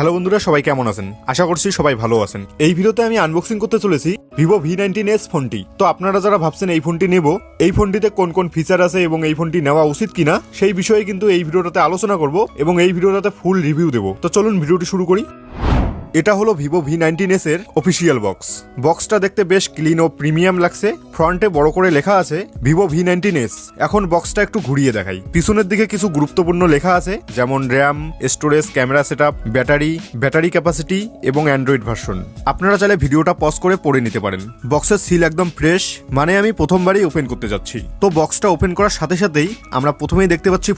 Hello বন্ধুরা, সবাই কেমন আছেন? আশা করছি সবাই ভালো আছেন। এই ভিডিওতে আমি আনবক্সিং করতে চলেছি ভিভো V19s ফোনটি। তো আপনারা যারা ভাবছেন এই ফোনটি নেব, এই ফোনটিতে কোন কোন ফিচার আছে এবং এই ফোনটি নেওয়া উচিত কিনা, সেই বিষয়ে কিন্তু এই ভিডিওটাতে আলোচনা করব এবং এই ভিডিওটাতে ফুল রিভিউ দেব। তো চলুন ভিডিওটি শুরু করি। এটা হলো ভিভো V19s এর অফিসিয়াল বক্স। বক্সটা দেখতে বেশ ক্লিন ও প্রিমিয়াম লাগছে। ফ্রন্টে বড় করে লেখা আছে ভিভো V19s। এখন বক্সটা একটু ঘুরিয়ে দেখাই। পিছনের দিকে কিছু গুরুত্বপূর্ণ লেখা আছে, যেমন RAM, storage, camera setup, battery capacity এবং অ্যান্ড্রয়েড ভার্সন। আপনারা চাইলে ভিডিওটা পজ করে পড়ে নিতে পারেন। বক্সের সিল একদম ফ্রেশ, মানে আমি প্রথমবারই ওপেন করতে যাচ্ছি। তো বক্সটা ওপেন করার সাথে সাথেই আমরা প্রথমেই দেখতে পাচ্ছি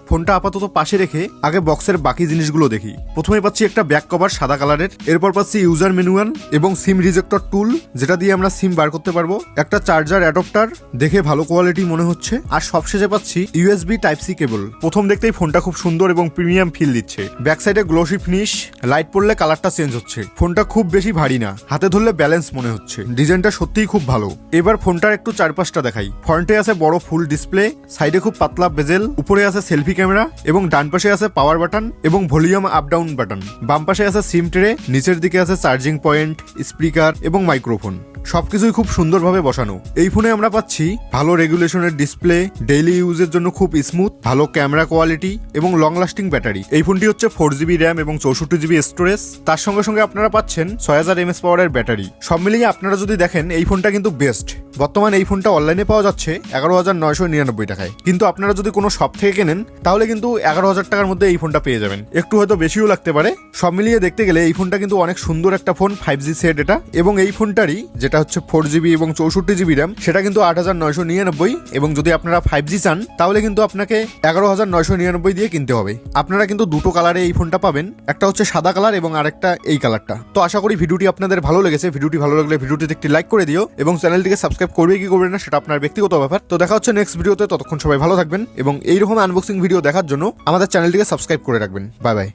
ফোনটা আপাতত পাশে রেখে আগে বক্সের বাকি জিনিসগুলো দেখি। প্রথমে পাচ্ছি একটা ব্যাক কভার সাদা কালার, এরপর পাচ্ছি ইউজার ম্যানুয়াল এবং সিম রিজেক্টর টুল, যেটা দিয়ে আমরা সিম বার করতে পারবো, একটা চার্জার অ্যাডাপ্টার, দেখে ভালো কোয়ালিটি মনে হচ্ছে, আর সবশেষে পাচ্ছি USB Type-C কেবল। প্রথম দেখতেই ফোনটা খুব সুন্দর এবং প্রিমিয়াম ফিল দিচ্ছে। ব্যাক সাইডে গ্লোসি ফিনিশ, লাইট পড়লে কালারটা চেঞ্জ হচ্ছে। ফোনটা খুব বেশি ভারী না, হাতে ধরলে ব্যালেন্স মনে হচ্ছে। ডিজাইনটা সত্যিই খুব ভালো। এবার ফোনটার একটু চারপাশটা দেখাই। ফ্রন্টে আছে বড় ফুল ডিসপ্লে, সাইডে খুব পাতলা বেজেল, উপরে আছে সেলফি ক্যামেরা এবং ডান পাশে আছে পাওয়ার বাটন এবং ভলিউম আপ ডাউন বাটন। বাম পাশে আছে সিম ট্রে, নিচের দিকে আছে চার্জিং পয়েন্ট, স্পিকার এবং মাইক্রোফোন। সবকিছুই খুব সুন্দরভাবে বসানো। এই ফোনে আমরা পাচ্ছি ভালো রেগুলেশনের ডিসপ্লে, ডেইলি ইউজের জন্য খুব স্মুথ, ভালো ক্যামেরা কোয়ালিটি এবং লং লাস্টিং ব্যাটারি। এই ফোনটি হচ্ছে 4GB র্যাম এবং 64GB স্টোরেজ। তার সঙ্গে সঙ্গে আপনারা পাচ্ছেন 6000 mAh পাওয়ারের ব্যাটারি। সব মিলিয়ে আপনারা যদি দেখেন এই ফোনটা কিন্তু বেস্ট। বর্তমানে এই ফোনটা অনলাইনে পাওয়া যাচ্ছে 11,999 টাকায়, কিন্তু আপনারা যদি কোনো শপ থেকে কেনেন তাহলে কিন্তু 11,000 টাকার মধ্যে এই ফোনটা পেয়ে যাবেন। একটু হয়তো বেশিও লাগতে পারে। সব মিলিয়ে দেখতে গেলে এই ফোনটা কিন্তু অনেক সুন্দর একটা ফোন। 5G সেট এটা, এবং এই ফোনটারই যেটা হচ্ছে 4GB এবং 64GB র্যাম, সেটা কিন্তু 8,999, এবং যদি আপনারা 5G চান তাহলে কিন্তু আপনাকে 11,999 দিয়ে কিনতে হবে। আপনারা কিন্তু দুটো কালারে এই ফোনটা পাবেন, একটা হচ্ছে সাদা কালার এবং আরেকটা এই কালারটা। তো আশা করি ভিডিওটি আপনাদের ভালো লেগেছে। ভিডিওটি ভালো লাগলে ভিডিওটিতে একটি লাইক করে দিও এবং চ্যানেলটিকে সাবস্ক্রাইব করবে কি করবে না সেটা আপনার ব্যক্তিগত ব্যাপার। তো দেখা হচ্ছে নেক্সট ভিডিওতে। ততক্ষণ সবাই ভালো থাকবেন এবং এইরকম আনবক্সিং ভিডিও দেখার জন্য আমাদের চ্যানেলটিকে সাবস্ক্রাইব করে রাখবেন। Bye bye.